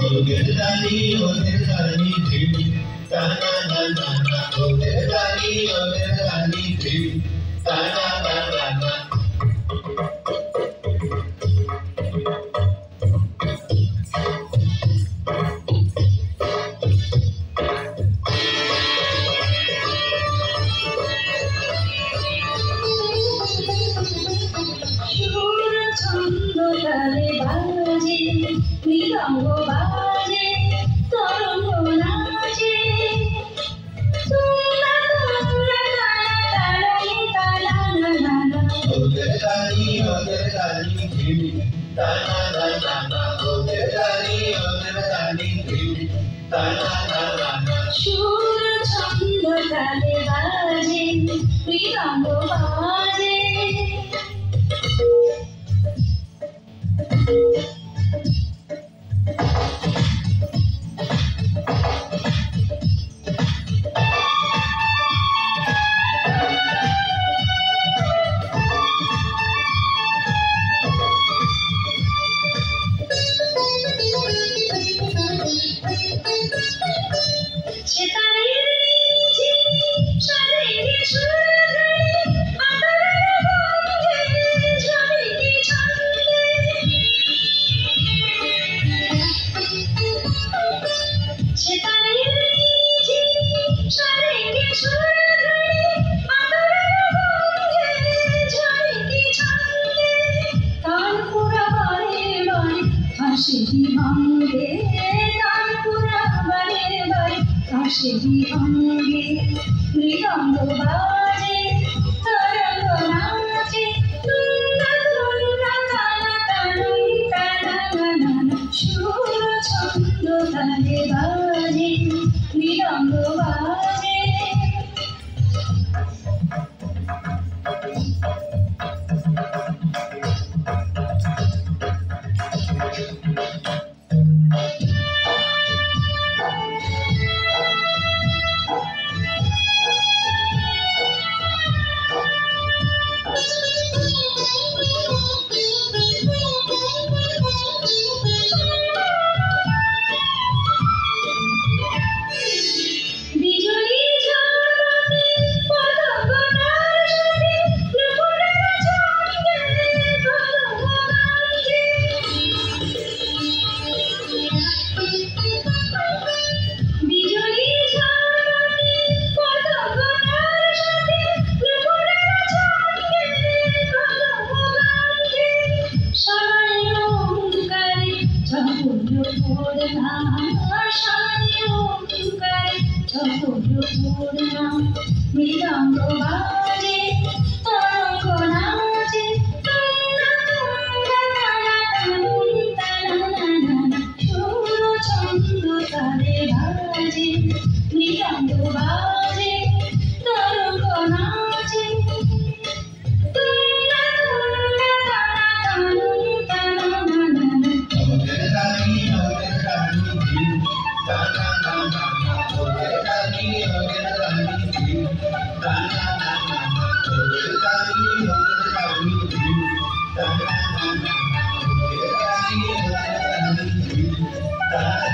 ওদের রানী প্রেম টানা না না না ওদের রানী প্রেম টানা না না না তালে বাজে মৃদঙ্গ বাজে তরঙ্গ নাচে তোমরা তোমরা তালে তালা না না না ওদের রানী প্রেম টানা না না না ওদের রানী প্রেম টানা না না না সুর ছন্দ তালে বাজে মৃদঙ্গ বাজে Kashi Hange, Tanpura Bare Bare, Kashi Hange, Mridanga Baje, Taranga Nache, Tunna Tunna Tana Tana Tana Tana, Shura Chando Tale Baje, Mridanga Baje. Mridanga baje, tarango nache, tunna tunna tana tana tana, shura chando tale baje, mridanga baje, tarango nache, tunna tunna tana tana tana. ওদের রানী প্রেম টানা না না না ওদের রানী প্রেম টানা না না না ওদের রানী প্রেম টানা না না না ওদের রানী প্রেম টানা